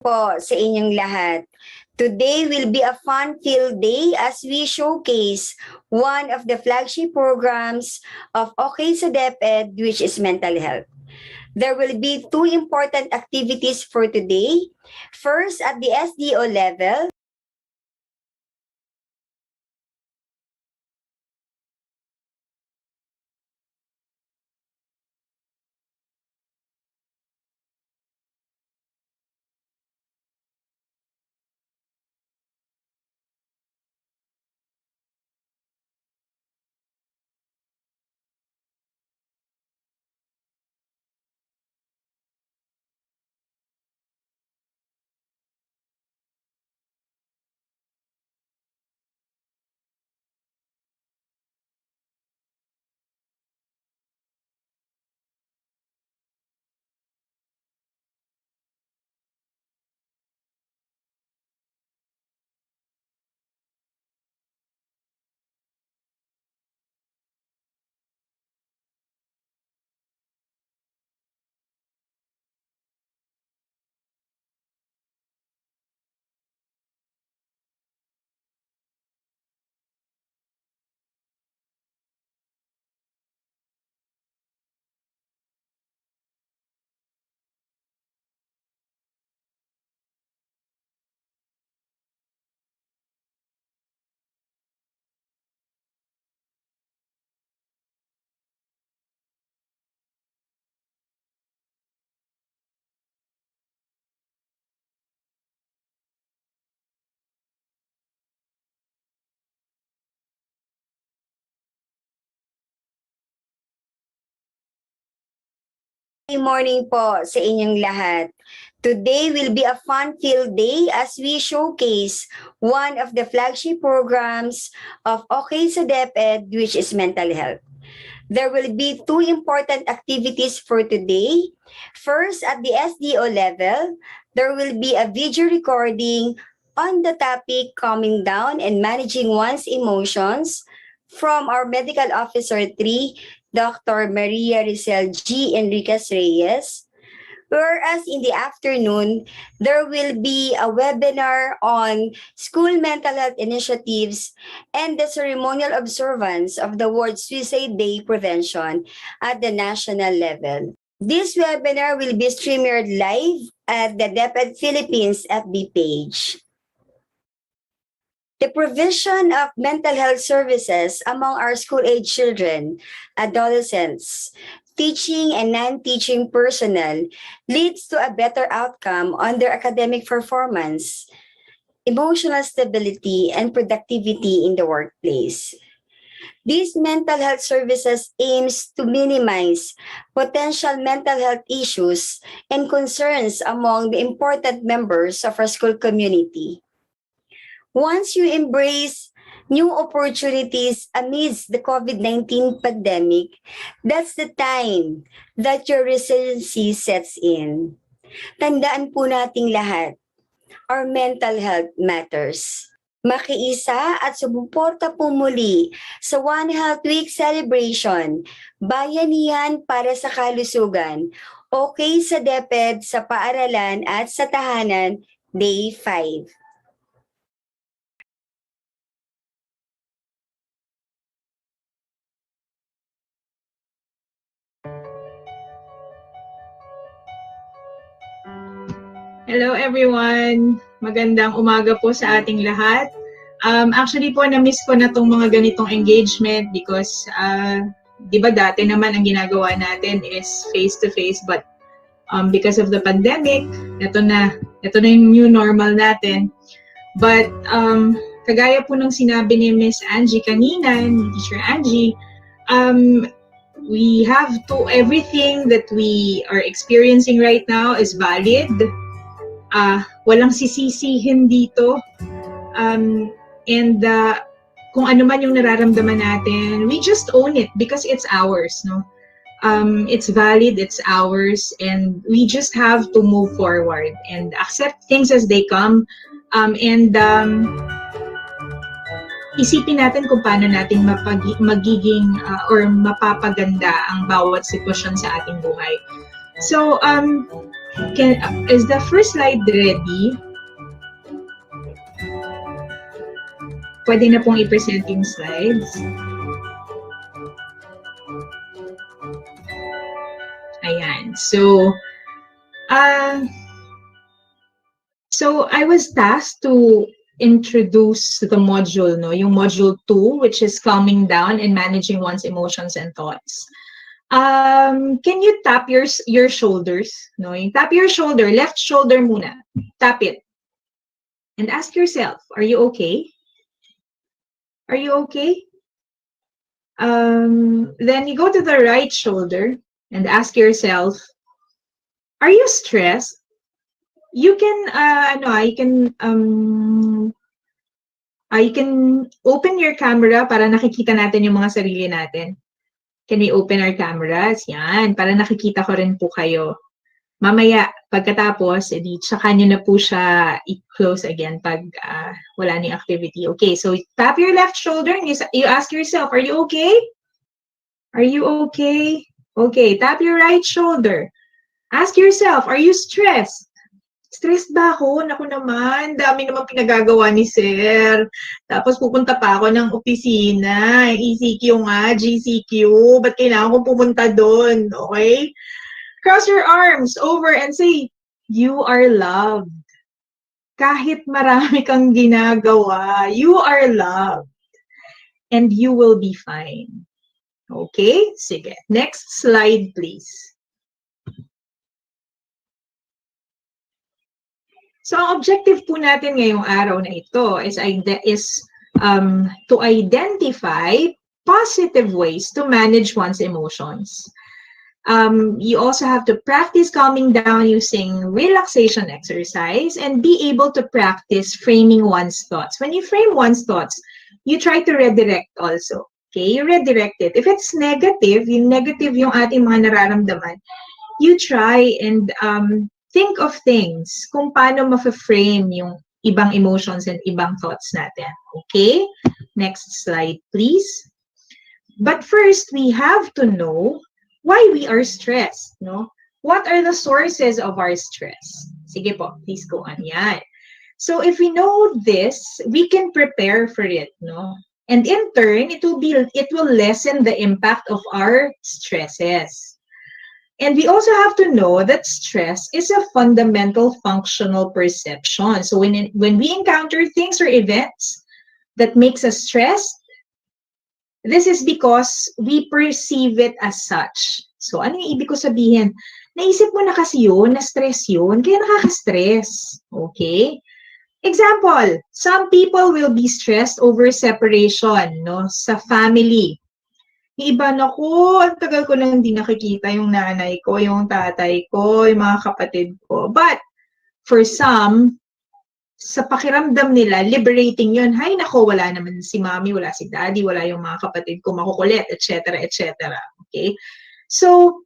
po sa inyong lahat. Today will be a fun-filled day as we showcase one of the flagship programs of Okay sa DepEd, which is mental health. There will be two important activities for today. First, at the SDO level, good morning po sa inyong lahat. Today will be a fun-filled day as we showcase one of the flagship programs of Okay sa DepEd, which is mental health. There will be two important activities for today. First, at the SDO level, there will be a video recording on the topic calming down and managing one's emotions from our Medical Officer 3, Dr. Maria Ricel G. Enriquez Reyes. Whereas in the afternoon, there will be a webinar on school mental health initiatives and the ceremonial observance of the World Suicide Day Prevention at the national level. This webinar will be streamed live at the DepEd Philippines FB page. The provision of mental health services among our school-age children, adolescents, teaching and non-teaching personnel leads to a better outcome on their academic performance, emotional stability, and productivity in the workplace. These mental health services aims to minimize potential mental health issues and concerns among the important members of our school community. Once you embrace new opportunities amidst the COVID-19 pandemic, that's the time that your resiliency sets in. Tandaan po nating lahat, our mental health matters. Makiisa at sumuporta po muli sa One Health Week celebration, Bayanihan para sa Kalusugan, Okay sa DepEd, sa paaralan at sa tahanan, Day 5. Hello everyone! Magandang umaga po sa ating lahat. Actually po, na-miss ko na itong mga ganitong engagement because di ba dati naman ang ginagawa natin is face-to-face but because of the pandemic, ito na yung new normal natin. But kagaya po ng sinabi ni Miss Angie kanina, ni Teacher Angie, we have to, everything that we are experiencing right now is valid. Walang sisisihin dito. Kung ano man yung nararamdaman natin, we just own it because it's ours, no? It's valid, it's ours, and we just have to move forward and accept things as they come. Isipin natin kung paano natin magiging or mapapaganda ang bawat sitwasyon sa ating buhay. So, Is the first slide ready? Pwede na pong i-present yung slides. Ayan. So I was tasked to introduce the module, no, yung module 2, which is calming down and managing one's emotions and thoughts. Can you tap your shoulders? No, yung tap your shoulder, left shoulder muna. Tap it. And ask yourself, are you okay? Are you okay? Then you go to the right shoulder and ask yourself, are you stressed? You can you can open your camera para nakikita natin yung mga sarili natin. Can we open our cameras? Yan, para nakikita ko rin po kayo. Mamaya, pagkatapos, edi tsaka nyo na po siya i-close again pag wala ni activity. Okay, so tap your left shoulder and you ask yourself, are you okay? Are you okay? Okay, tap your right shoulder. Ask yourself, are you stressed? Stressed ba ako? Naku naman, dami naman pinagagawa ni Sir. Tapos pupunta pa ako ng opisina. ECQ nga, GCQ. Ba't kailangan kong pumunta doon? Okay? Cross your arms over and say, you are loved. Kahit marami kang ginagawa, you are loved. And you will be fine. Okay? Sige. Next slide, please. So, ang objective po natin ngayong araw na ito is to identify positive ways to manage one's emotions. You also have to practice calming down using relaxation exercise and be able to practice framing one's thoughts. When you frame one's thoughts, you try to redirect also. Okay, you redirect it. If it's negative, yung ating mga nararamdaman, you try and think of things kung paano ma-frame yung ibang emotions and ibang thoughts natin. Okay? Next slide, please. But first, we have to know why we are stressed. No? What are the sources of our stress? Sige po, please go on. Yan. So if we know this, we can prepare for it. No? And in turn, it will lessen the impact of our stresses. And we also have to know that stress is a fundamental functional perception. So when we encounter things or events that makes us stressed, this is because we perceive it as such. So ano yung ibig ko sabihin? Naisip mo na kasi yun, na-stress yun, kaya nakaka-stress. Okay? Example, some people will be stressed over separation, no, sa family. Yung iba, naku, ang tagal ko lang hindi nakikita yung nanay ko, yung tatay ko, yung mga kapatid ko. But, for some, sa pakiramdam nila, liberating yun. Hay, naku, wala naman si mommy, wala si daddy, wala yung mga kapatid ko makukulit, etc., etc. Okay? So,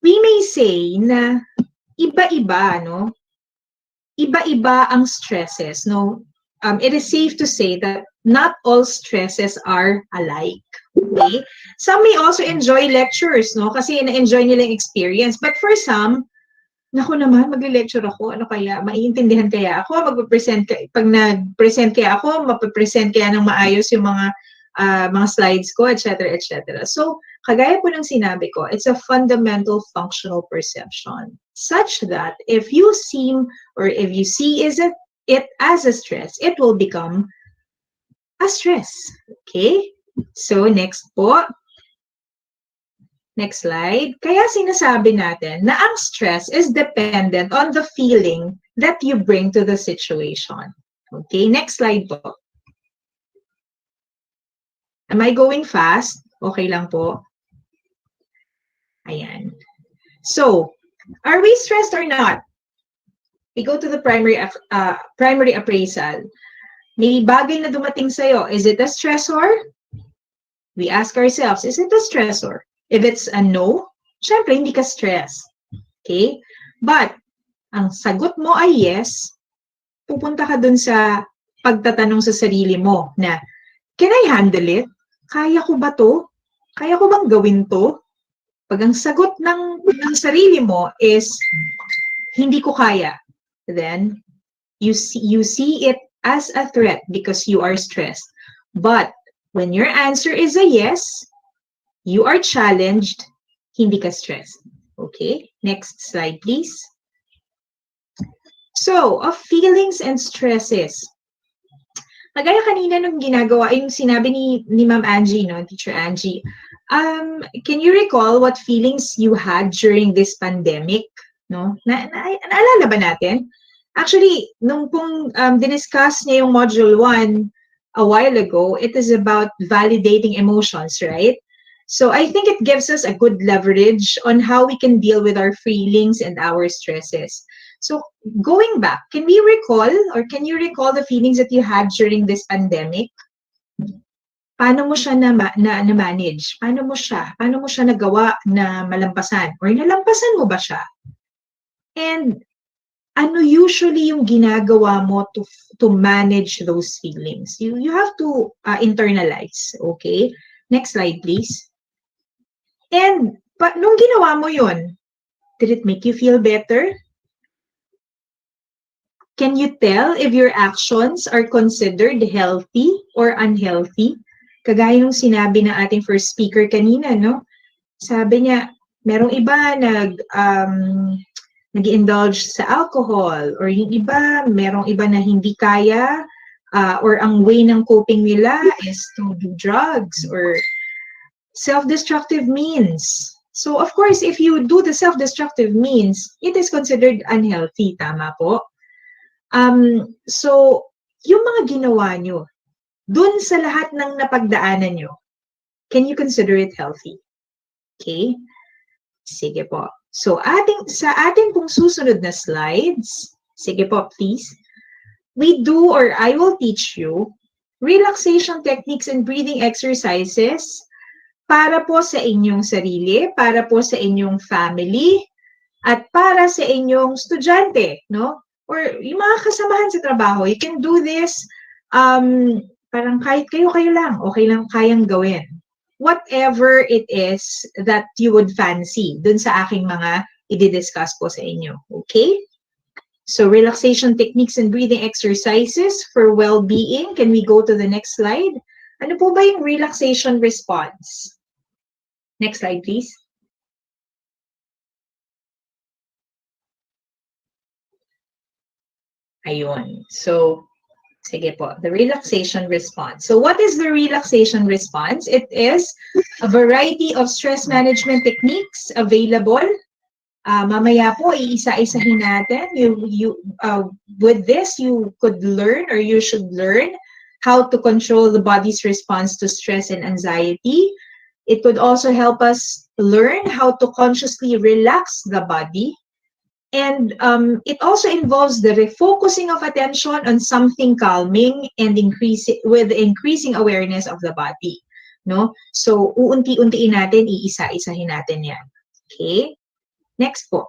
we may say na iba-iba, no? Iba-iba ang stresses, no? It is safe to say that not all stresses are alike. Okay? Some may also enjoy lectures, no? Kasi na-enjoy nila yung experience. But for some, naku naman, mag-lecture ako, ano kaya? Maiintindihan kaya ako? Pag nag-present kaya ako, mapapresent kaya ng maayos yung mga slides ko, etc., etc. So, kagaya po ng sinabi ko, it's a fundamental functional perception such that if you see it as a stress, it will become a stress. Okay? So, next po. Next slide. Kaya sinasabi natin na ang stress is dependent on the feeling that you bring to the situation. Okay? Next slide po. Am I going fast? Okay lang po. Ayan. So, are we stressed or not? We go to the primary appraisal. May bagay na dumating sa'yo. Is it a stressor? We ask ourselves, is it a stressor? If it's a no, syempre hindi ka stress. Okay? But, ang sagot mo ay yes, pupunta ka dun sa pagtatanong sa sarili mo na, can I handle it? Kaya ko ba to? Kaya ko bang gawin to? Pag ang sagot ng sarili mo is, hindi ko kaya, then you see it as a threat because you are stressed. But when your answer is a yes, you are challenged, hindi ka stressed. Okay, next slide please. So, of feelings and stresses. Kagaya kanina nung ginagawa, yung sinabi ni Ma'am Angie, no, Teacher Angie, can you recall what feelings you had during this pandemic? No? Naalala ba natin? Actually, nung pong diniscuss niya yung Module 1 a while ago, it is about validating emotions, right? So I think it gives us a good leverage on how we can deal with our feelings and our stresses. So going back, can we recall or can you recall the feelings that you had during this pandemic? Paano mo siya na-manage? Paano mo siya nagawa na malampasan? Or nalampasan mo ba siya? And ano usually yung ginagawa mo to manage those feelings? You have to internalize, okay? Next slide, please. And nung ginawa mo yun, did it make you feel better? Can you tell if your actions are considered healthy or unhealthy? Kagaya nung sinabi ng ating first speaker kanina, no? Sabi niya, merong iba nag-indulge sa alcohol, or yung iba, merong iba na hindi kaya, or ang way ng coping nila is to do drugs or self-destructive means. So, of course, if you do the self-destructive means, it is considered unhealthy, tama po? So, yung mga ginawa nyo, dun sa lahat ng napagdaanan nyo, can you consider it healthy? Okay? Sige po. So, sa ating pong susunod na slides, sige po, please, I will teach you relaxation techniques and breathing exercises para po sa inyong sarili, para po sa inyong family, at para sa inyong estudyante, no? Or yung mga kasamahan sa trabaho. You can do this, parang kahit kayo lang, okay lang kayang gawin. Whatever it is that you would fancy dun sa aking mga i-discuss po sa inyo. Okay? So, relaxation techniques and breathing exercises for well-being. Can we go to the next slide? Ano po ba yung relaxation response? Next slide, please. Ayun. So, sige po, the relaxation response. So what is the relaxation response? It is a variety of stress management techniques available. Mamaya po, iisa-isahin natin. With this, you could learn or you should learn how to control the body's response to stress and anxiety. It would also help us learn how to consciously relax the body. And it also involves the refocusing of attention on something calming and increasing awareness of the body. No? So, uunti-untiin natin, iisa-isahin natin yan. Okay? Next po.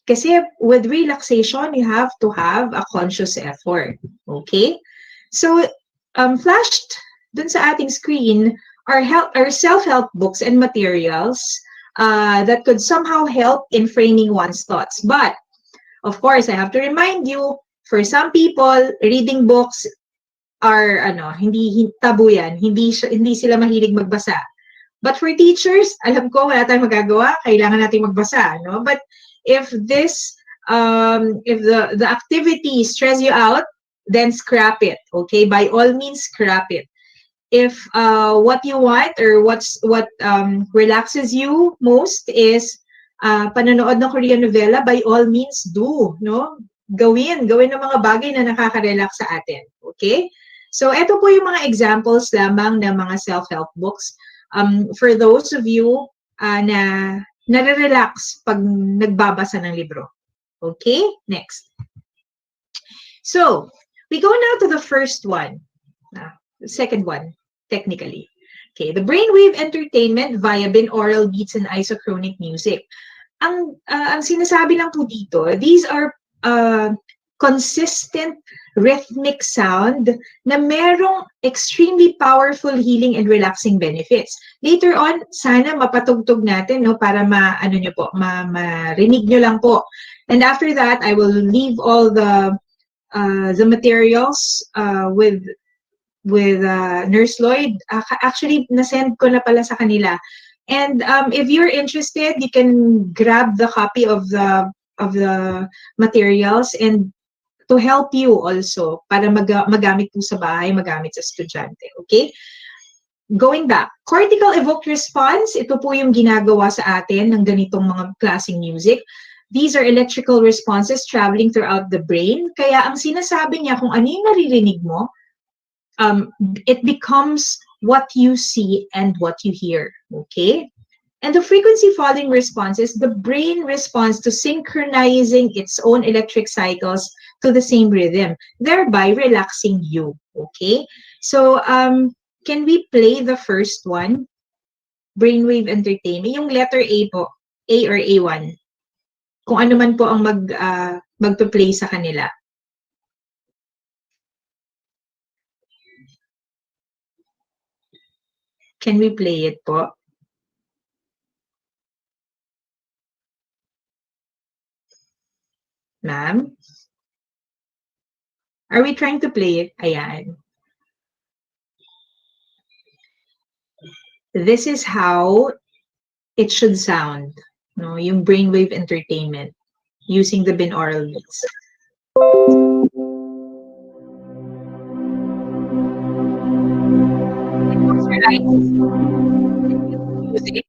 Kasi with relaxation, you have to have a conscious effort. Okay? So, flashed dun sa ating screen are self-help books and materials that could somehow help in framing one's thoughts. But, of course, I have to remind you, for some people, reading books are, hindi tabu yan. Hindi sila mahilig magbasa. But for teachers, alam ko, wala tayong magagawa, kailangan natin magbasa, no? But if if the activity stress you out, then scrap it, okay? By all means, scrap it. If what you want or what relaxes you most is panonood ng Korean novela, by all means do, no? Gawin ng mga bagay na nakaka-relax sa atin, okay? So ito po yung mga examples lamang ng mga self-help books for those of you na nare-relax pag nagbabasa ng libro. Okay? Next. So, we go now to the first one. The second one, technically. Okay, the brainwave entertainment via binaural beats and isochronic music. Ang sinasabi lang po dito, these are consistent rhythmic sound na merong extremely powerful healing and relaxing benefits. Later on, sana mapatugtog natin, no, para marinig nyo lang po. And after that, I will leave all the materials with Nurse Lloyd. Actually, nasend ko na pala sa kanila. And if you're interested, you can grab the copy of the materials and to help you also para magamit po sa bahay, magamit sa estudyante. Okay? Going back, cortical evoked response, ito po yung ginagawa sa atin ng ganitong mga klaseng music. These are electrical responses traveling throughout the brain. Kaya ang sinasabi niya, kung ano yung naririnig mo, it becomes what you see and what you hear. Okay? And the frequency following responses, the brain responds to synchronizing its own electric cycles to the same rhythm, thereby relaxing you. Okay? So, can we play the first one? Brainwave Entertainment. Yung letter A po. A or A1. Kung ano man po ang magpa-play sa kanila. Can we play it po? Ma'am? Are we trying to play it? Ayan. This is how it should sound. No, yung brainwave entertainment using the binaural beats. Close your eyes. Music.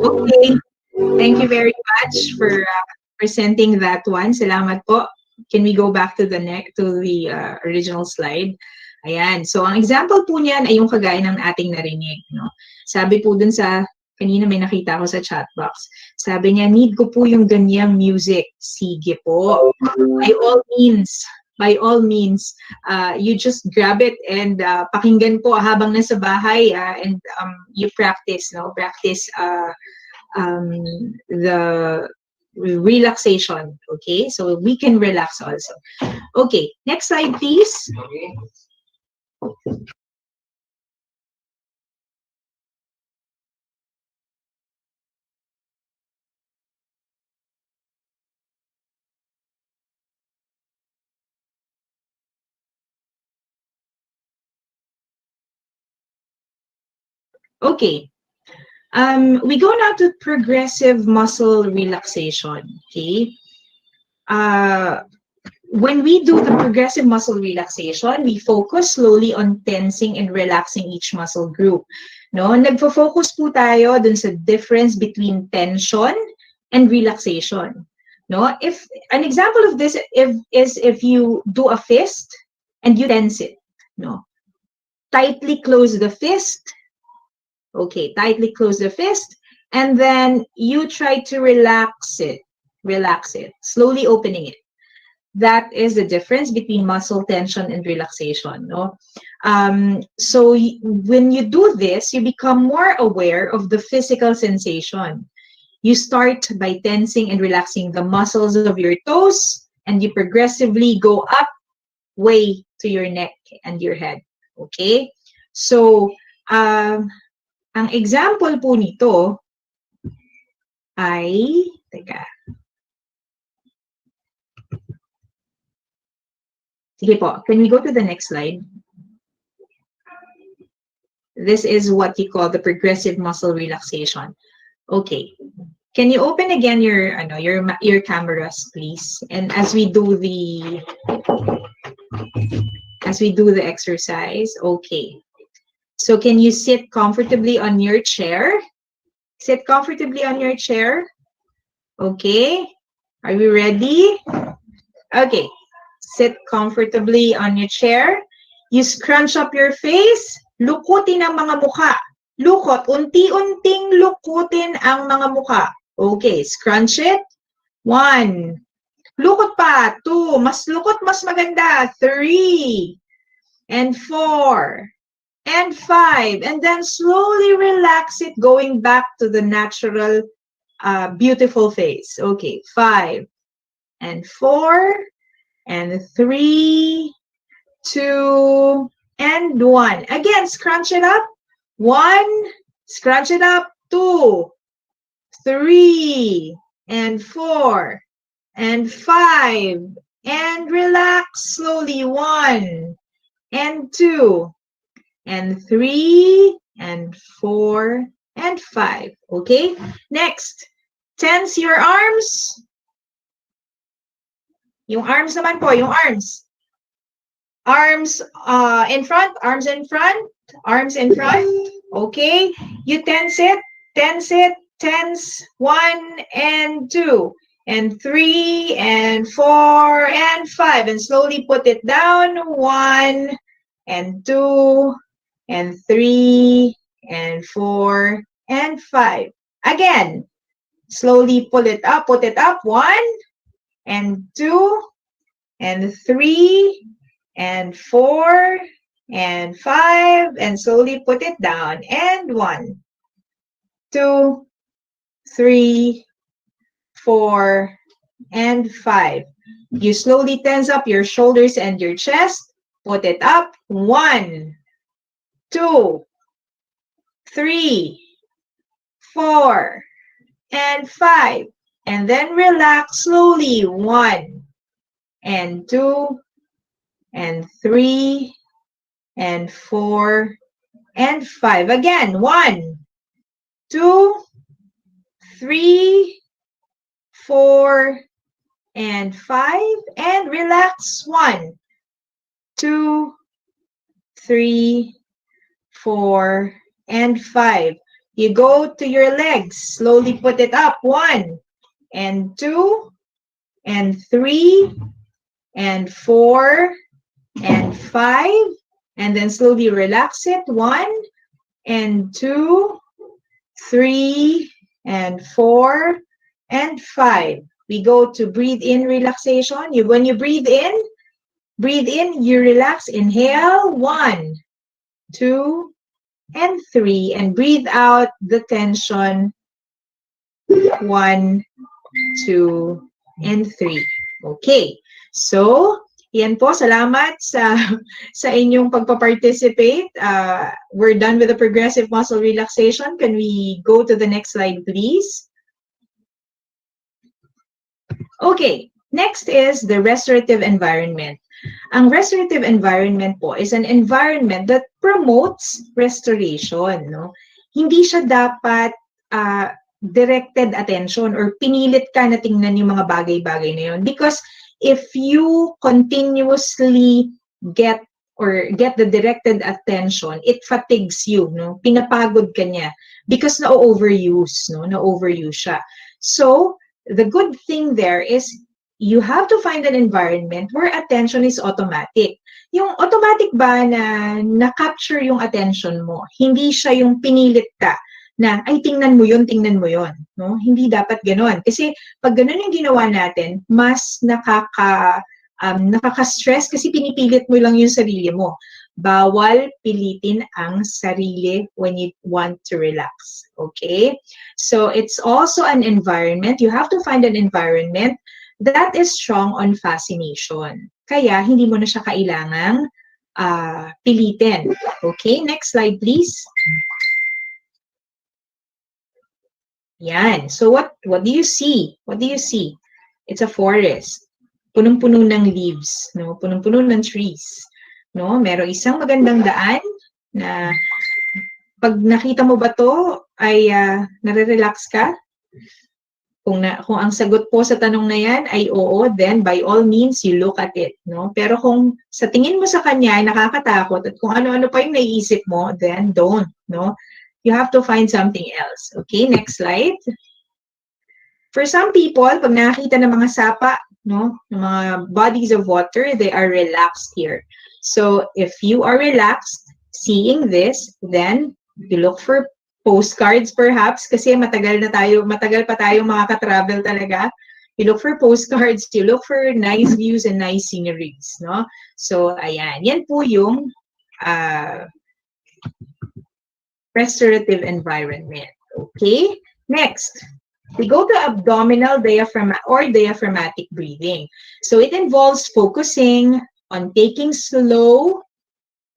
Okay. Thank you very much for presenting that one. Salamat po. Can we go back to the original slide? Ayan. So, ang example po niyan ay yung kagaya ng ating narinig. No? Sabi po dun kanina may nakita ko sa chat box. Sabi niya, need ko po yung ganyang music. Sige po. By all means, you just grab it and pakinggan po habang nasa bahay and you practice, no? Practice the relaxation, okay? So we can relax also. Okay, next slide, please. Okay. We go now to progressive muscle relaxation, okay? When we do the progressive muscle relaxation, we focus slowly on tensing and relaxing each muscle group. No? Nagfo-focus po tayo dun sa difference between tension and relaxation. No? If an example of this is if you do a fist and you tense it. No? Tightly close the fist. Okay, tightly close the fist, and then you try to relax it, slowly opening it. That is the difference between muscle tension and relaxation. No? So when you do this, you become more aware of the physical sensation. You start by tensing and relaxing the muscles of your toes, and you progressively go up way to your neck and your head. Okay? So, ang example po nito, ay, teka. Sige po, can we go to the next slide? This is what you call the progressive muscle relaxation. Okay. Can you open again your cameras, please? And as we do the exercise, okay. So can you sit comfortably on your chair? Sit comfortably on your chair. Okay. Are we ready? Okay. Sit comfortably on your chair. You scrunch up your face. Lukutin ang mga mukha. Lukot. Unti-unting lukutin ang mga mukha. Okay. Scrunch it. 1. Lukot pa. 2. Mas lukot, mas maganda. 3. And 4. And 5. And then slowly relax it, going back to the natural, beautiful face. Okay. 5. And 4. And 3, 2, and 1. Again, scrunch it up. 1, scrunch it up. 2, 3, and 4, and 5. And relax slowly. 1, and 2, and 3, and 4, and 5. Okay? Next, tense your arms. Yung arms naman po, yung arms. Arms in front, arms in front, arms in front. Okay. You tense it, tense it, tense. 1 and 2 and 3 and 4 and 5. And slowly put it down. 1 and 2 and 3 and 4 and 5. Again, slowly pull it up, put it up. 1 and 2 and 3 and 4 and 5, and slowly put it down. And 1, 2, 3, 4, and 5. You slowly tense up your shoulders and your chest. Put it up. 1, 2, 3, 4, and 5. And then relax slowly. 1 and 2 and 3 and 4 and 5. Again, 1, 2, 3, 4, and 5. And relax. 1, 2, 3, 4, and 5. You go to your legs. Slowly put it up. 1 and 2 and 3 and 4 and 5. And then slowly relax it. 1 and 2, 3 and 4 and 5. We go to breathe in relaxation. When you breathe in, you relax. Inhale. 1, 2, and 3. And breathe out the tension. 1, 2, and 3. Okay. So, yan po. Salamat sa inyong pagpa-participate. We're done with the progressive muscle relaxation. Can we go to the next slide, please? Okay. Next is the restorative environment. Ang restorative environment po is an environment that promotes restoration. No? Hindi siya dapat directed attention or pinilit ka na tingnan yung mga bagay-bagay na yun. Because if you continuously get the directed attention, it fatigues you, no? Pinapagod ka niya because na-overuse, no? Na-overuse siya. So, the good thing there is you have to find an environment where attention is automatic. Yung automatic ba na na-capture yung attention mo? Hindi siya yung pinilit ka na, ay, tingnan mo yun, no? Hindi dapat gano'n. Kasi pag gano'n yung ginawa natin, mas nakaka-stress kasi pinipilit mo lang yung sarili mo. Bawal pilitin ang sarili when you want to relax. Okay? So, it's also an environment. You have to find an environment that is strong on fascination. Kaya, hindi mo na siya kailangang pilitin. Okay? Next slide, please. Yan. So what do you see? What do you see? It's a forest. Punong-puno ng leaves, no? Punong-puno ng trees, no? Merong isang magandang daan na pag nakita mo ba to ay nare-relax ka? Kung ang sagot po sa tanong na yan ay oo, then by all means you look at it, no? Pero kung sa tingin mo sa kanya ay nakakatakot at kung ano-ano pa yung naiisip mo, then don't, no? You have to find something else. Okay, next slide. For some people, pag nakakita ng mga sapa, no, ng mga bodies of water, they are relaxed here. So if you are relaxed seeing this, then you look for postcards perhaps kasi matagal pa tayo makaka-travel talaga. You look for postcards, you look for nice views and nice sceneries, no? So ayan, yan po yung restorative environment. Okay? Next, we go to abdominal diaphragmatic breathing. So it involves focusing on taking slow,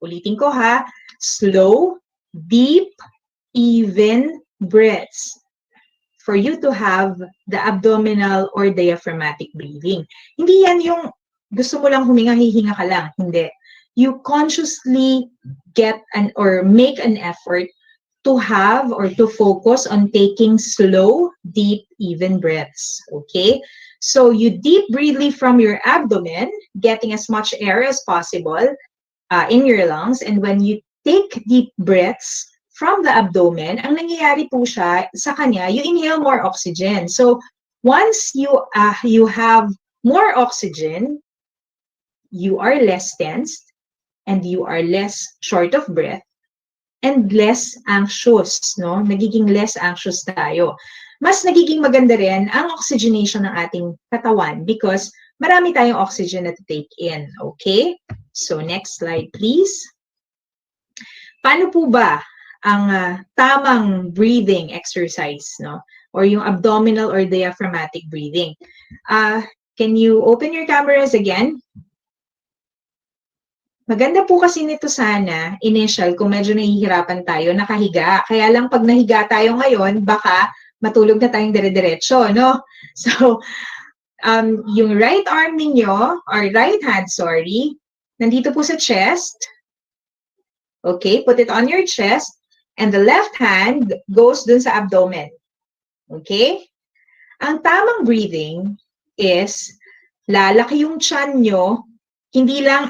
ulitin ko ha, slow, deep, even breaths for you to have the abdominal or diaphragmatic breathing. Hindi yan yung gusto mo lang huminga, hihinga ka lang. Hindi. You consciously make an effort to have or to focus on taking slow, deep, even breaths. Okay? So you deep breathe from your abdomen, getting as much air as possible in your lungs. And when you take deep breaths from the abdomen, ang nangyayari po siya sa kanya, you inhale more oxygen. So once you have more oxygen, you are less tensed and you are less short of breath and less anxious, no? Nagiging less anxious tayo. Mas nagiging maganda rin ang oxygenation ng ating katawan because marami tayong oxygen na to take in, okay? So next slide, please. Paano po ba ang tamang breathing exercise, no? Or yung abdominal or diaphragmatic breathing? Can you open your cameras again? Maganda po kasi nito sana, initial, kung medyo nahihirapan tayo, nakahiga. Kaya lang pag nahiga tayo ngayon, baka matulog na tayong dire-diretso, no? So, yung right arm ninyo, or right hand, sorry, nandito po sa chest. Okay, put it on your chest. And the left hand goes dun sa abdomen. Okay? Ang tamang breathing is, lalaki yung tiyan nyo, hindi lang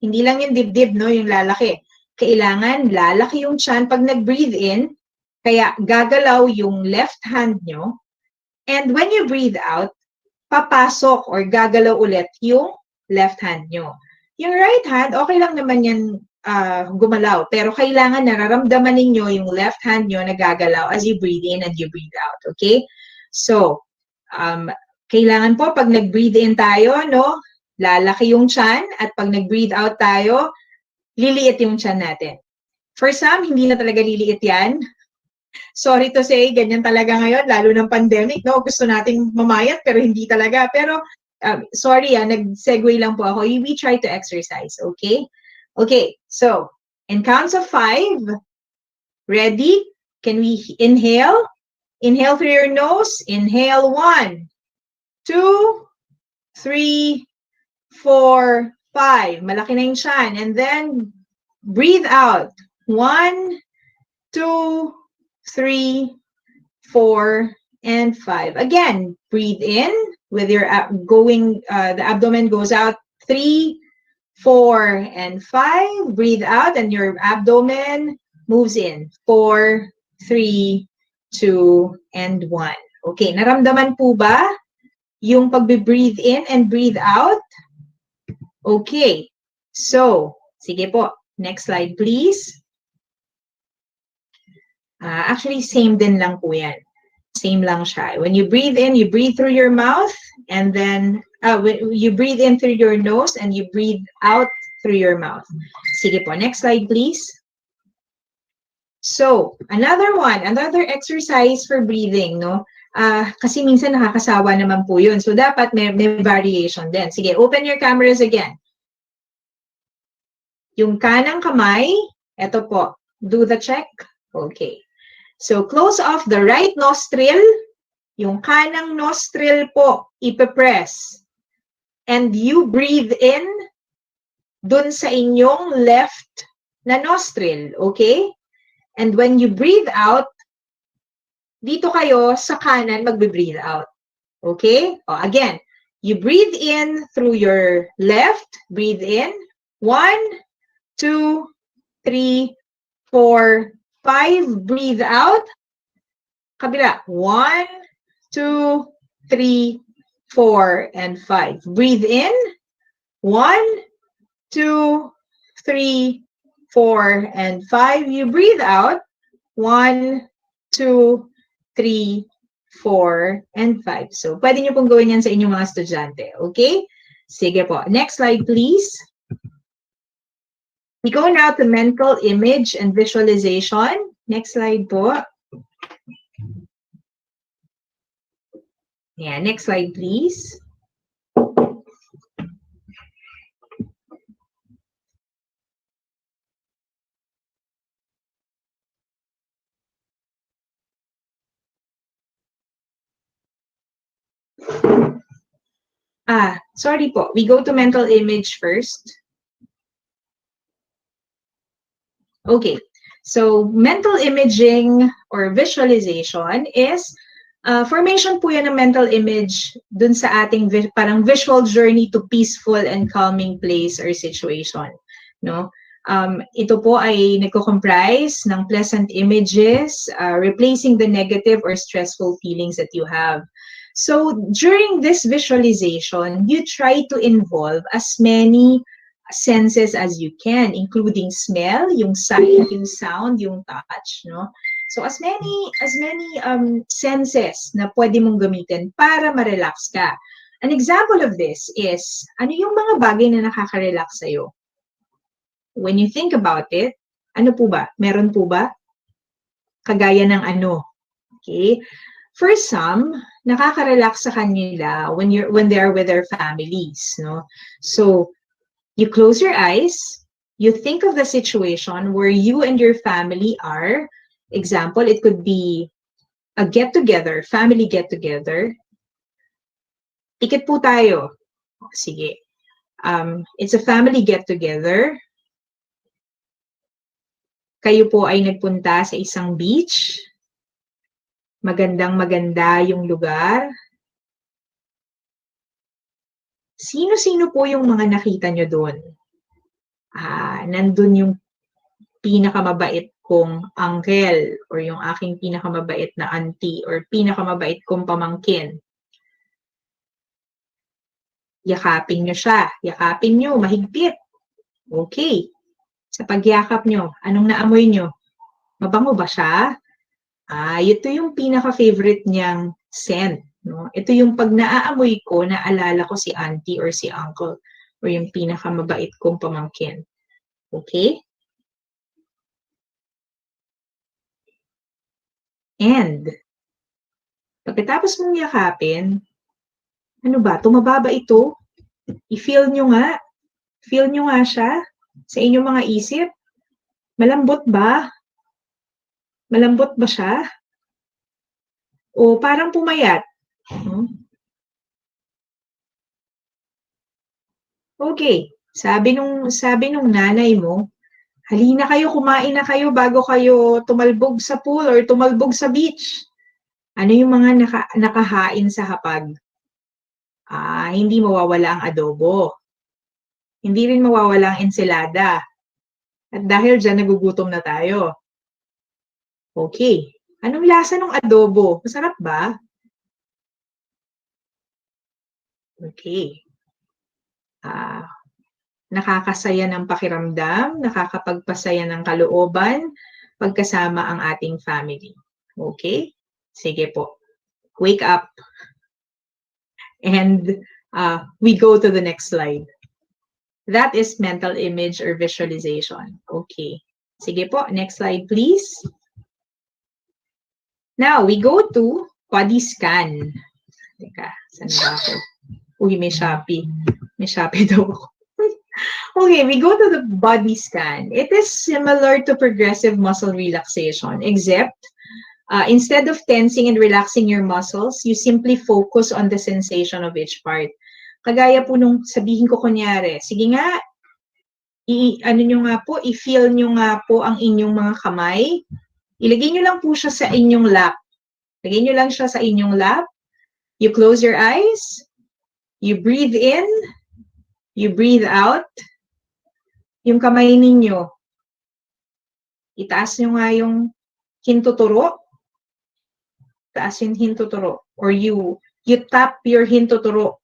hindi lang yung dibdib, no, yung lalaki. Kailangan lalaki yung tiyan pag nag-breathe in, kaya gagalaw yung left hand nyo. And when you breathe out, papasok or gagalaw ulit yung left hand nyo. Yung right hand, okay lang naman yan gumalaw. Pero kailangan nararamdaman ninyo yung left hand nyo na gagalaw as you breathe in and you breathe out. Okay? So, kailangan po pag nag-breathe in tayo, no, lalaki yung tiyan at pag nag-breathe out tayo, liliit yung tiyan natin. For some, hindi na talaga liliit yan. Sorry to say, ganyan talaga ngayon, lalo ng pandemic, no? Gusto nating mamayat pero hindi talaga. Pero, sorry nag-segue lang po ako. We try to exercise, okay? Okay, so, in counts of 5, ready? Can we inhale? Inhale through your nose. Inhale 1, 2, 3, 4, 5. Malaki na yung tiyan. And then, breathe out. 1, 2, 3, 4, and 5. Again, breathe in with your the abdomen goes out. 3, 4, and 5. Breathe out and your abdomen moves in. 4, 3, 2, and 1. Okay, naramdaman po ba yung pag-breathe in and breathe out? Okay, so, sige po. Next slide, please. Actually, same din lang po yan. Same lang siya. When you breathe in, you breathe through your mouth, and then you breathe in through your nose, and you breathe out through your mouth. Sige po, next slide, please. So, another exercise for breathing, no? Kasi minsan nakakasawa naman po yun. So, dapat may variation din. Sige, open your cameras again. Yung kanang kamay, eto po, do the check. Okay. So, close off the right nostril. Yung kanang nostril po, ipipress. And you breathe in dun sa inyong left na nostril, okay? And when you breathe out, dito kayo sa kanan magbe-breathe out. Okay? Again, you breathe in through your left, breathe in. 1, 2, 3, 4, 5, breathe out. Kabila, 1, 2, 3, 4, and 5. Breathe in. 1, 2, 3, 4, and 5. You breathe out. 1, 2, 3, 4, and 5. So, pwede nyo pong gawin yan sa inyong mga estudyante. Okay? Sige po. Next slide, please. We go now to mental image and visualization. Next slide po. Yeah, next slide, please. Sorry po. We go to mental image first. Okay. So, mental imaging or visualization is formation po yan ng mental image dun sa ating parang visual journey to peaceful and calming place or situation. No? Ito po ay nagko-comprise ng pleasant images, replacing the negative or stressful feelings that you have. So, during this visualization, you try to involve as many senses as you can, including smell, yung sight, yung sound, yung touch, no? So, as many senses na pwede mong gamitin para ma-relax ka. An example of this is, ano yung mga bagay na nakaka-relax sa'yo? When you think about it, ano po ba? Meron po ba? Kagaya ng ano? Okay? For some, nakaka-relax sa kanila when they are with their families, no? So, you close your eyes, you think of the situation where you and your family are. Example, it could be a get-together, family get-together. Tikit po tayo. Sige. It's a family get-together. Kayo po ay nagpunta sa isang beach. Magandang-maganda yung lugar. Sino-sino po yung mga nakita nyo doon? Nandun yung pinakamabait kong uncle or yung aking pinakamabait na auntie or pinakamabait kong pamangkin. Yakapin nyo siya. Yakapin nyo, mahigpit. Okay. Sa pagyakap nyo, anong naamoy nyo? Mabango ba siya? Ito yung pinaka-favorite niyang scent. No? Ito yung pag naaamoy ko, naalala ko si auntie or si uncle or yung pinakamabait kong pamangkin. Okay? And, pagkatapos mong yakapin, ano ba? Tumaba ba ito? I-feel nyo nga. Feel nyo nga siya sa inyong mga isip. Malambot ba? Malambot ba siya? O parang pumayat? Okay. Sabi nung nanay mo, halina kayo, kumain na kayo bago kayo tumalbog sa pool or tumalbog sa beach. Ano yung mga nakahain sa hapag? Hindi mawawala ang adobo. Hindi rin mawawala ang ensalada. At dahil dyan, nagugutom na tayo. Okay. Anong lasa ng adobo? Masarap ba? Okay. Nakakasaya ng pakiramdam, nakakapagpasaya ng kalooban, pagkasama ang ating family. Okay? Sige po. Wake up. And we go to the next slide. That is mental image or visualization. Okay. Sige po. Next slide, please. Now, we go to body scan. Teka, saan ba ako? Uy, may Shopee. May Shopee daw ako. Okay, we go to the body scan. It is similar to progressive muscle relaxation, except Instead of tensing and relaxing your muscles, you simply focus on the sensation of each part. Kagaya po nung sabihin ko kunyari, sige nga, i-feel nyo nga po ang inyong mga kamay. Ilagay nyo lang po siya sa inyong lap. Lagay nyo lang siya sa inyong lap. You close your eyes. You breathe in. You breathe out. Yung kamay ninyo, itaas nyo nga yung hintuturo. Taas yung hintuturo. Or you tap your hintuturo.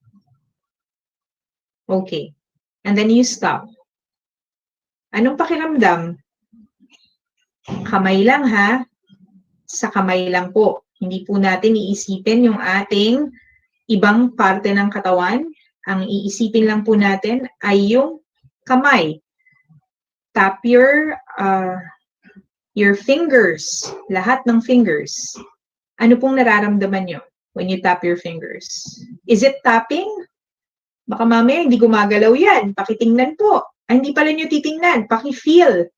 Okay. And then you stop. Anong pakiramdam? Kamay lang ha. Sa kamay lang po. Hindi po natin iisipin yung ating ibang parte ng katawan. Ang iisipin lang po natin ay yung kamay. Tap your fingers. Lahat ng fingers. Ano pong nararamdaman nyo when you tap your fingers? Is it tapping? Baka mamaya hindi gumagalaw yan. Pakitingnan po. Ay, hindi pala nyo titingnan. Paki-feel.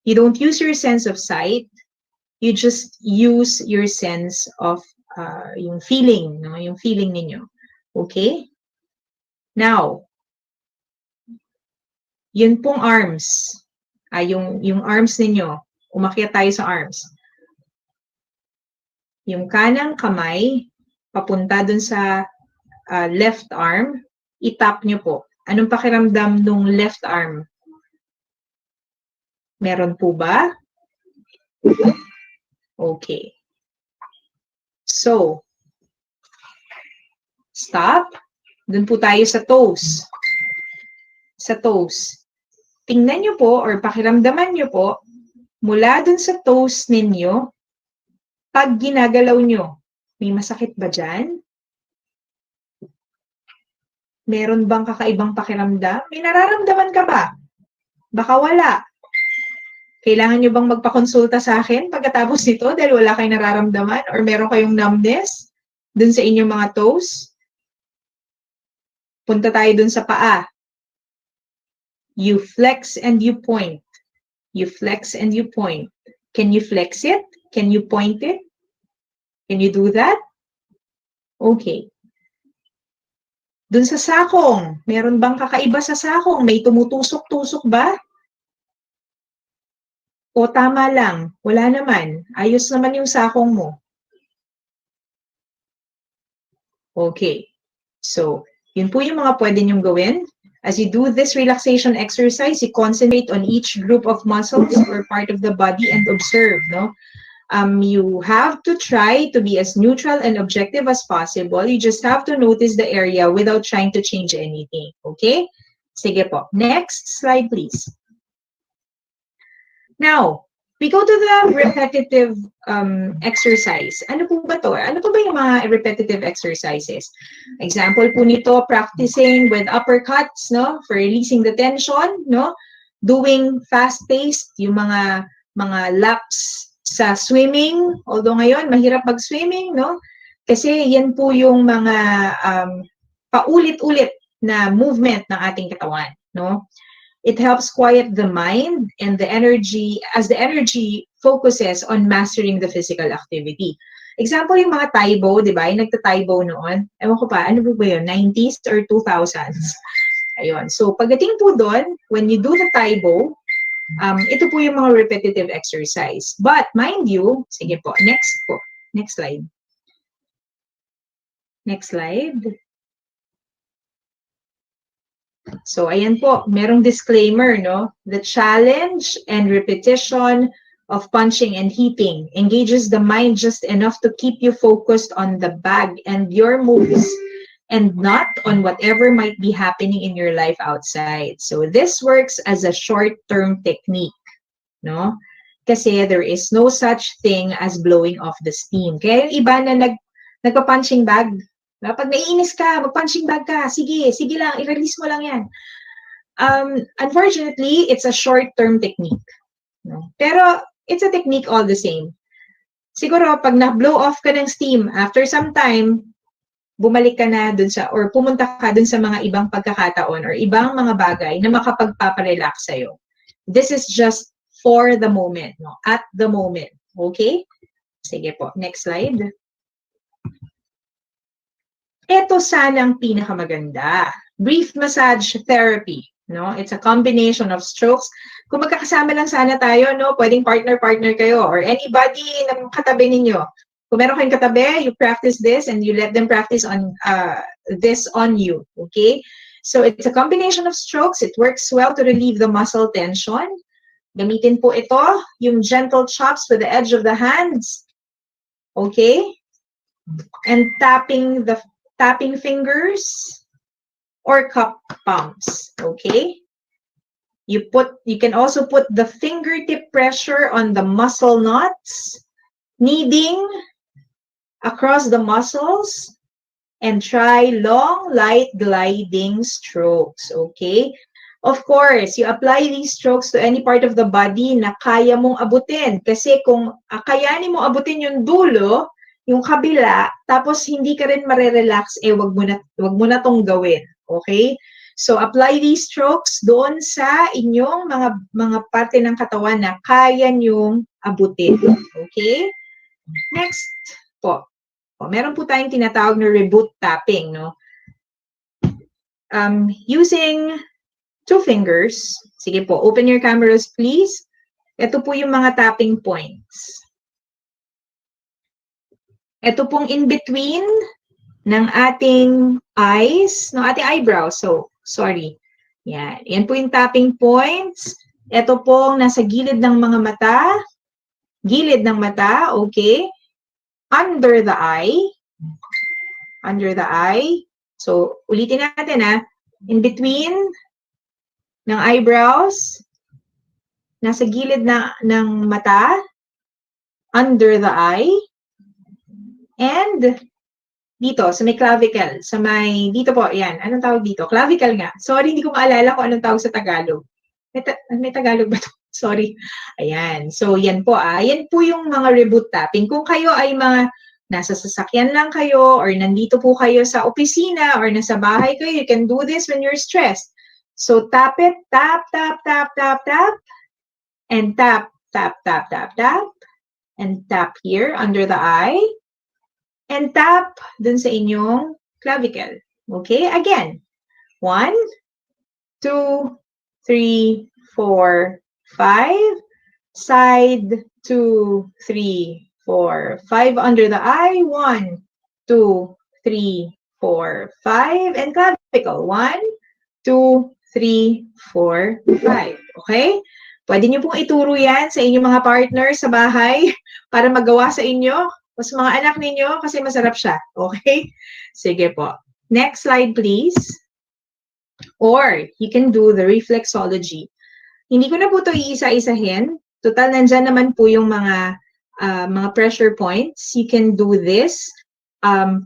You don't use your sense of sight. You just use your sense of yung feeling. No? Yung feeling ninyo. Okay? Now, yun pong arms. Yung arms ninyo. Umakyat tayo sa arms. Yung kanang kamay, papunta dun sa left arm, itap nyo po. Anong pakiramdam nung left arm? Meron po ba? Okay. So, stop. Dun po tayo sa toes. Sa toes. Tingnan nyo po or pakiramdaman nyo po, mula dun sa toes ninyo, pag ginagalaw nyo, may masakit ba dyan? Meron bang kakaibang pakiramdam? May nararamdaman ka ba? Baka wala. Kailangan nyo bang magpakonsulta sa akin pagkatapos nito dahil wala kayong nararamdaman or meron kayong numbness dun sa inyong mga toes? Punta tayo dun sa paa. You flex and you point. You flex and you point. Can you flex it? Can you point it? Can you do that? Okay. Dun sa sakong, meron bang kakaiba sa sakong? May tumutusok-tusok ba? O tama lang, wala naman. Ayos naman yung sakong mo. Okay. So, yun po yung mga pwede nyong gawin. As you do this relaxation exercise, you concentrate on each group of muscles or part of the body and observe, no? You have to try to be as neutral and objective as possible. You just have to notice the area without trying to change anything. Okay? Sige po. Next slide, please. Now, we go to the repetitive exercise. Ano po ba to? Ano po ba yung mga repetitive exercises? Example po nito, practicing with uppercuts, no? For releasing the tension, no? Doing fast-paced, yung mga laps sa swimming, although ngayon, mahirap mag-swimming, no? Kasi yan po yung mga paulit-ulit na movement ng ating katawan, no? It helps quiet the mind and the energy, as the energy focuses on mastering the physical activity. Example, yung mga Taibo, di ba? Yung nagta-Taibo noon. Ewan ko pa, ano ba yun? 90s or 2000s? Ayun. So, pagdating po doon, when you do the Taibo, ito po yung mga repetitive exercise. But, mind you, sige po, next po. Next slide. Next slide. So, ayan po, merong disclaimer, no? The challenge and repetition of punching and hitting engages the mind just enough to keep you focused on the bag and your moves and not on whatever might be happening in your life outside. So, this works as a short-term technique, no? Kasi there is no such thing as blowing off the steam. Kaya yung iba na nagpa-punching bag, pag naiinis ka, mag-punching bag ka, sige lang, i-release mo lang yan. Unfortunately, it's a short-term technique. No? Pero, it's a technique all the same. Siguro, pag na-blow off ka ng steam, after some time, bumalik ka na dun sa, or pumunta ka dun sa mga ibang pagkakataon or ibang mga bagay na makapagpaparelax sa'yo. This is just for the moment, no? At the moment. Okay? Sige po, next slide. Ito sana ang pinakamaganda. Brief massage therapy. No? It's a combination of strokes. Kung magkakasama lang sana tayo, no? Pwedeng partner-partner kayo or anybody na katabi ninyo. Kung meron kayong katabi, you practice this and you let them practice on this on you. Okay? So it's a combination of strokes. It works well to relieve the muscle tension. Gamitin po ito, yung gentle chops with the edge of the hands. Okay? And tapping fingers or cup palms. Okay? You can also put the fingertip pressure on the muscle knots, kneading across the muscles, and try long, light gliding strokes. Okay? Of course, you apply these strokes to any part of the body na kaya mong abutin. Kasi kung kayanin mo abutin yung dulo, yung kabila, tapos hindi ka rin marerelax, wag mo na tong gawin. Okay? So, apply these strokes doon sa inyong mga parte ng katawan na kaya nyong abutin. Okay? Next po. Meron po tayong tinatawag na reboot tapping, no? Using 2 fingers. Sige po, open your cameras, please. Ito po yung mga tapping points. Ito pong in between ng ating eyes, ng ating eyebrows. So, sorry. Yan. Yan po yung tapping points. Ito pong nasa gilid ng mga mata. Gilid ng mata, okay. Under the eye. Under the eye. So, ulitin natin in between ng eyebrows, nasa gilid ng mata, under the eye, and dito, sa may clavicle, dito po, yan, anong tawag dito? Clavicle nga. Sorry, hindi ko maalala kung anong tawag sa Tagalog. May Tagalog ba ito? Sorry. Ayan. So, yan po, yan po yung mga reboot tapping. Kung kayo ay mga nasa sasakyan lang kayo, or nandito po kayo sa opisina, or nasa bahay kayo, you can do this when you're stressed. So, tap it, tap, tap, tap, tap, tap, and tap, tap, tap, tap, tap, and tap here under the eye, and tap dun sa inyong clavicle. Okay? Again. 1, 2, 3, 4, 5. Side, 2, 3, 4, 5. Under the eye, 1, 2, 3, 4, 5. And clavicle, 1, 2, 3, 4, 5. Okay? Pwede nyo pong ituro yan sa inyong mga partner sa bahay para magawa sa inyo o sa mga anak ninyo kasi masarap siya. Okay? Sige po. Next slide, please. Or, you can do the reflexology. Hindi ko na po ito iisa-isahin. Total, nandyan naman po yung mga pressure points. You can do this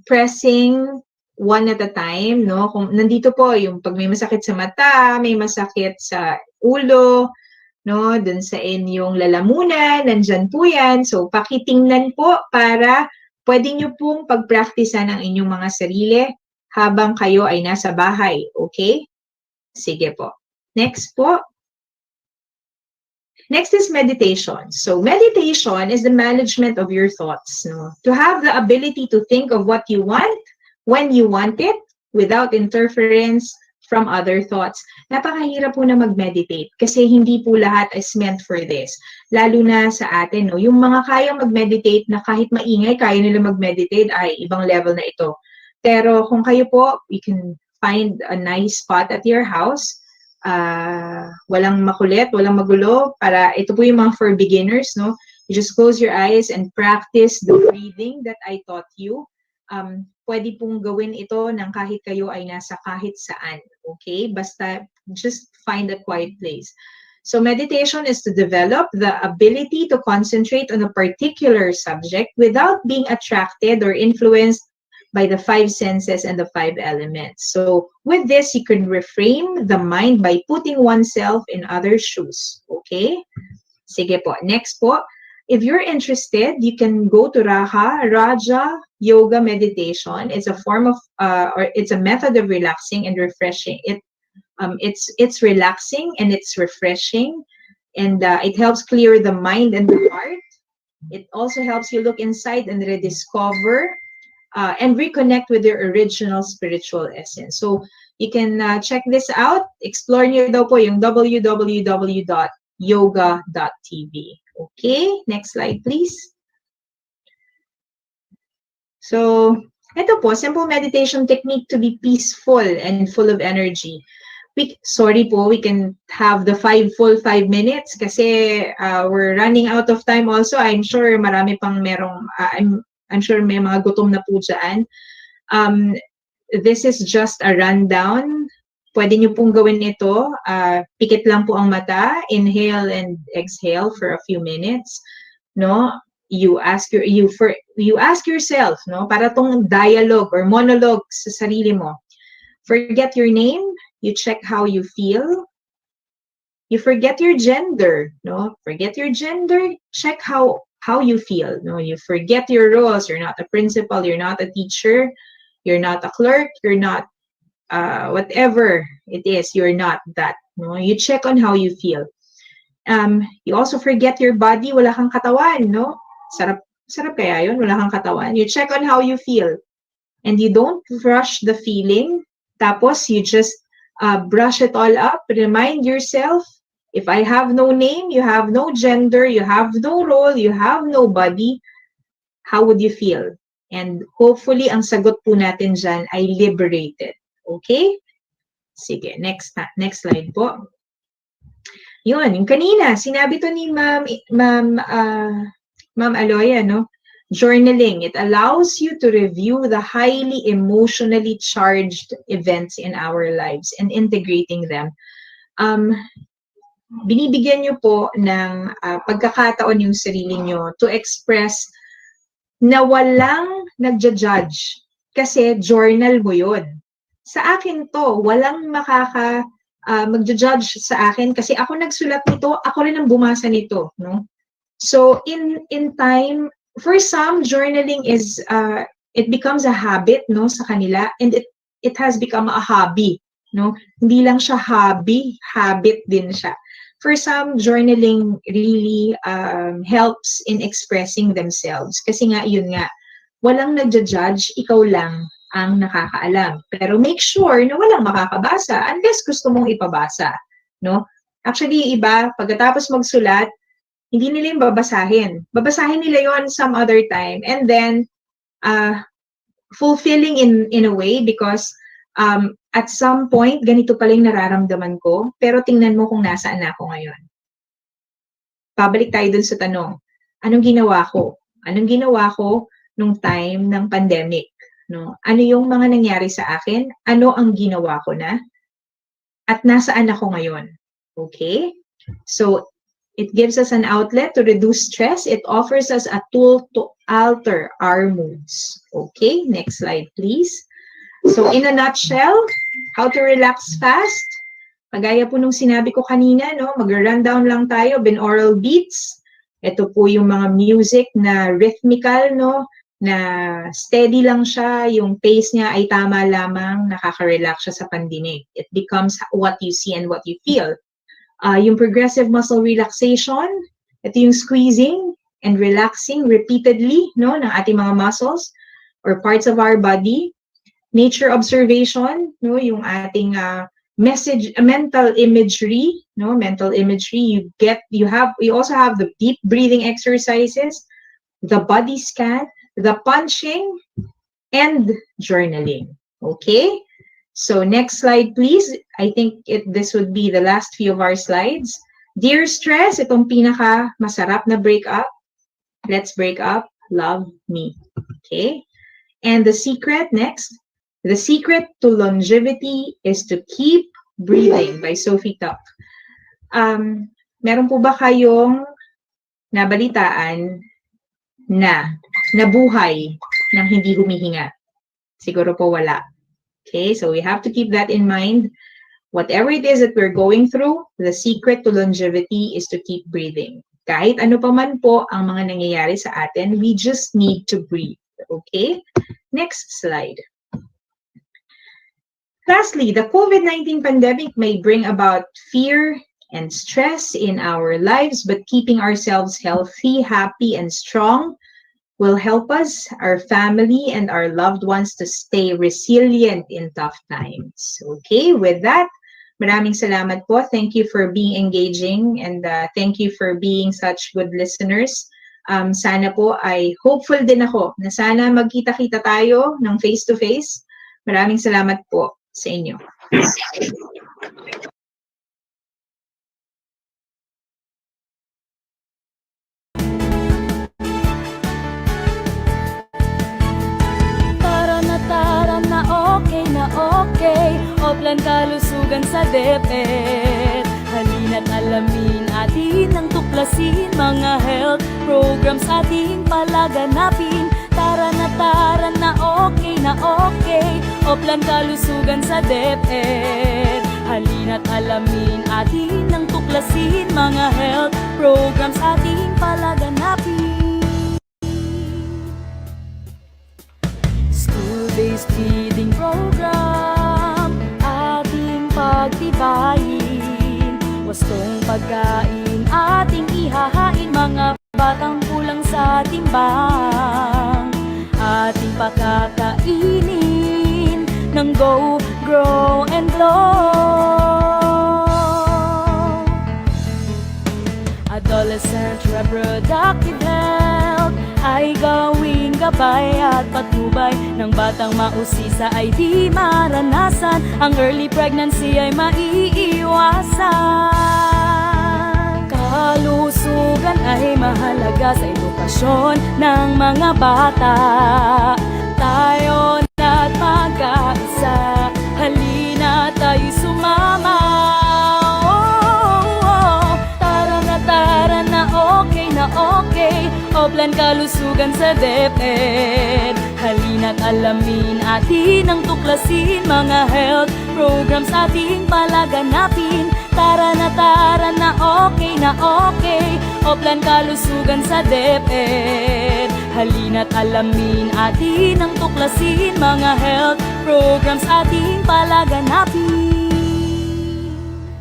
pressing one at a time, no? Kung nandito po yung pag may masakit sa mata, may masakit sa ulo, no? Dun sa inyong lalamunan, nandyan po yan. So, pakitingnan po para pwede nyo pong pag-practicean ang inyong mga sarili habang kayo ay nasa bahay. Okay? Sige po. Next po. Next is meditation. So, meditation is the management of your thoughts. No? To have the ability to think of what you want, when you want it, without interference from other thoughts. Napakahirap po na mag-meditate kasi hindi po lahat is meant for this. Lalo na sa atin, no? Yung mga kayang mag-meditate na kahit maingay, kaya nila mag-meditate, ay ibang level na ito. Pero kung kayo po, you can find a nice spot at your house. Walang makulit, walang magulo. Para ito po yung mga for beginners, no? You just close your eyes and practice the breathing that I taught you. Pwede pong gawin ito ng kahit kayo ay nasa kahit saan. Okay? Basta just find a quiet place. So meditation is to develop the ability to concentrate on a particular subject without being attracted or influenced by the 5 senses and the 5 elements. So with this, you can reframe the mind by putting oneself in other shoes. Okay? Sige po. Next po. If you're interested, you can go to Raja Yoga Meditation. It's a form of, or it's a method of relaxing and refreshing. It's relaxing and it's refreshing, and it helps clear the mind and the heart. It also helps you look inside and rediscover and reconnect with your original spiritual essence. So you can check this out. Explore nyo daw po yung www.yoga.tv. Okay, next slide please. So, ito po, simple meditation technique to be peaceful and full of energy. Sorry po, we can have the full 5 minutes kasi we're running out of time also. I'm sure marami pang merong, I'm sure may mga gutom na po dyan. This is just a rundown. Pwede nyo pong gawin ito. Pikit lang po ang mata. Inhale and exhale for a few minutes. No? You ask yourself, no? Para tong dialogue or monologue sa sarili mo. Forget your name. You check how you feel. You forget your gender, no? Forget your gender. Check how you feel, no? You forget your roles. You're not a principal. You're not a teacher. You're not a clerk. You're not whatever it is. You're not that, no? You check on how you feel. You also forget your body. Wala kang katawan, no? Sarap kaya yun? Wala kang katawan. You check on how you feel. And you don't rush the feeling. Tapos you just brush it all up. Remind yourself, if I have no name, you have no gender, you have no role, you have no body, how would you feel? And hopefully, ang sagot po natin dyan ay liberated. Okay? Sige, next slide po. Yun, yung kanina, sinabi to ni Ma'am Aloya, no? Journaling, it allows you to review the highly emotionally charged events in our lives and integrating them. Binibigyan nyo po ng pagkakataon yung sarili nyo to express na walang nagja-judge kasi journal mo yun. Sa akin to, walang magja-judge sa akin kasi ako nagsulat nito, ako rin ang bumasa nito, no? So in time, for some, journaling is it becomes a habit, no, sa kanila, and it has become a hobby, no? Hindi lang siya hobby, habit din siya. For some, journaling really helps in expressing themselves. Kasi nga, yun nga, walang nagja-judge, ikaw lang ang nakakaalam. Pero make sure na walang makakabasa unless gusto mong ipabasa, no? Actually, iba, pagkatapos magsulat, hindi nila yung babasahin. Babasahin nila yon some other time. And then, fulfilling in a way because at some point, ganito pala yung nararamdaman ko, pero tingnan mo kung nasaan na ako ngayon. Pabalik tayo dun sa tanong, anong ginawa ko? Anong ginawa ko nung time ng pandemic? No? Ano yung mga nangyari sa akin? Ano ang ginawa ko na? At nasaan ako ngayon? Okay? So, it gives us an outlet to reduce stress. It offers us a tool to alter our moods. Okay, next slide, please. So, in a nutshell, how to relax fast. Kagaya po nung sinabi ko kanina, no, mag-rundown lang tayo, binaural beats. Ito po yung mga music na rhythmical, no, na steady lang siya, yung pace niya ay tama lamang, nakaka-relax siya sa pandinig. It becomes what you see and what you feel. Yung progressive muscle relaxation, ito yung squeezing and relaxing repeatedly, no, ng ating mga muscles or parts of our body. Nature observation, no, yung ating mental imagery, no, mental imagery. You also have the deep breathing exercises, the body scan, the punching, and journaling. Okay? So next slide, please. I think this would be the last few of our slides. Dear stress, itong pinaka masarap na breakup. Let's break up. Love me. Okay? And the secret, next. The secret to longevity is to keep breathing by Sophie Tuck. Meron po ba kayong nabalitaan na nabuhay ng hindi humihinga? Siguro po wala. Okay, so we have to keep that in mind. Whatever it is that we're going through, the secret to longevity is to keep breathing. Kahit ano pa man po ang mga nangyayari sa atin, we just need to breathe. Okay? Next slide. Lastly, the COVID-19 pandemic may bring about fear and stress in our lives, but keeping ourselves healthy, happy, and strong will help us, our family, and our loved ones to stay resilient in tough times. Okay, with that, maraming salamat po. Thank you for being engaging and thank you for being such good listeners. Sana po ay hopeful din ako na sana magkita-kita tayo ng face-to-face. Maraming salamat po sa inyo. Okay, oplan kalusugan sa DepEd. Halina't alamin atin ang tuklasin, mga health programs ating palaganapin. Tara na okay, oplan kalusugan sa DepEd. Halina't alamin atin ang tuklasin, mga health programs ating palaganapin. School-based feeding program ating pagtibayin. Wastong pagkain ating ihahain, mga batang kulang sa timbang. Ating pakakainin ng Go, Grow, and Glow. Adolescent reproductive health ay gawing gabay at patnubay ng batang mausisa ay di maranasan. Ang early pregnancy ay maiiwasan. Kalusugan ay mahalaga sa edukasyon ng mga bata. Tayo na't magkaisa, halina tayo'y sumama. Okay, oplan kalusugan sa DepEd. Halina't alamin atin ang tuklasin, mga health programs ating palaganapin. Tara na okay, oplan kalusugan sa DepEd. Halina't alamin atin ang tuklasin, mga health programs ating palaganapin.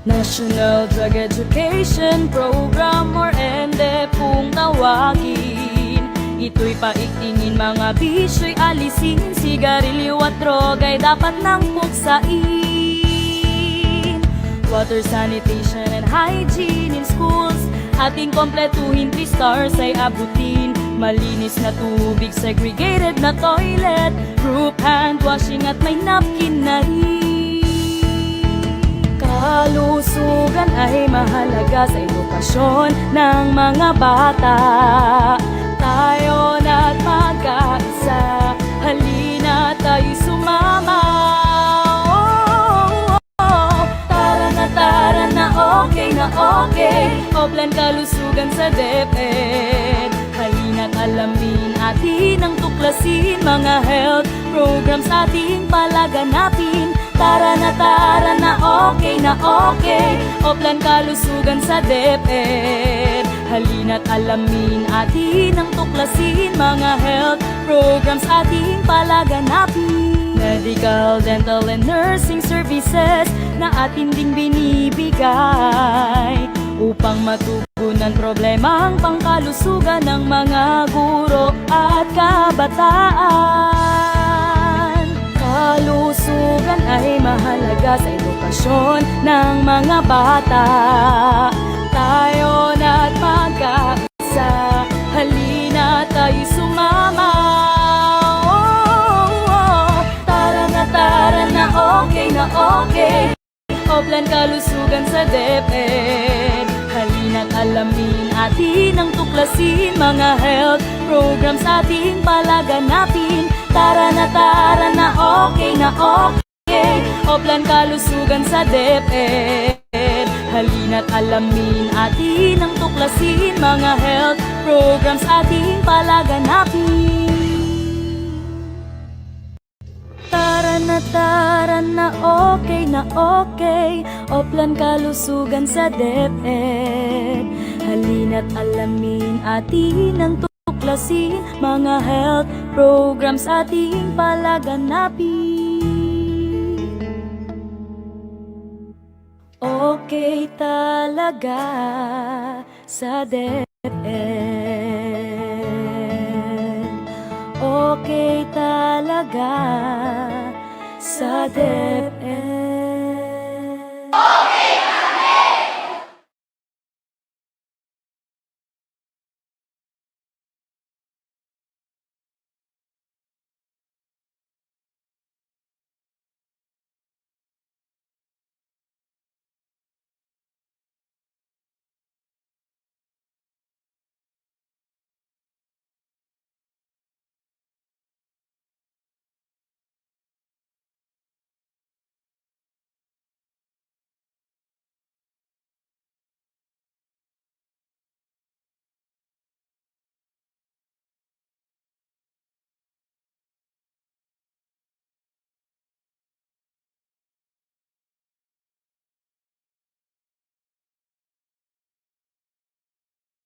National Drug Education Program or NDE kung tawagin. Ito'y paigtingin, mga bisyo'y alisin. Sigarilyo at droga'y dapat nang puksain. Water sanitation and hygiene in schools ating kompletuhin, 3 stars ay abutin. Malinis na tubig, segregated na toilet, group hand washing at may napkin na rin. Kalusugan ay mahalaga sa edukasyon ng mga bata. Tayo na't magkaisa, halina tayo'y sumama. Tara na okay, oplan kalusugan sa DepEd. Halina't alamin atin ang tuklasin, mga health programs ating palaganapin. Tara na okay, oplan kalusugan sa DepEd. Halina't alamin atin ang tuklasin, mga health programs ating palaganapin. Medical, dental, and nursing services na atin ding binibigay upang matugunan problemang pangkalusugan ng mga guro at kabataan. Kalusugan ay mahalaga sa edukasyon ng mga bata. Tayo na't magkaisa, halina tayo'y sumama. Tara na okay, oplan kalusugan sa DepEd. Halina't alamin atin ang tuklasin, mga health programs ating palaganapin. Tara na okay, oplan kalusugan sa DepEd. Halina't alamin atin ang tuklasin, mga health programs ating palaganapin. Tara na okay, oplan kalusugan sa DepEd. Halina't alamin atin ang tuklasin, mga health programs ating palaganapin. Okay. Okay talaga sa DepEd. Okay talaga sa DepEd.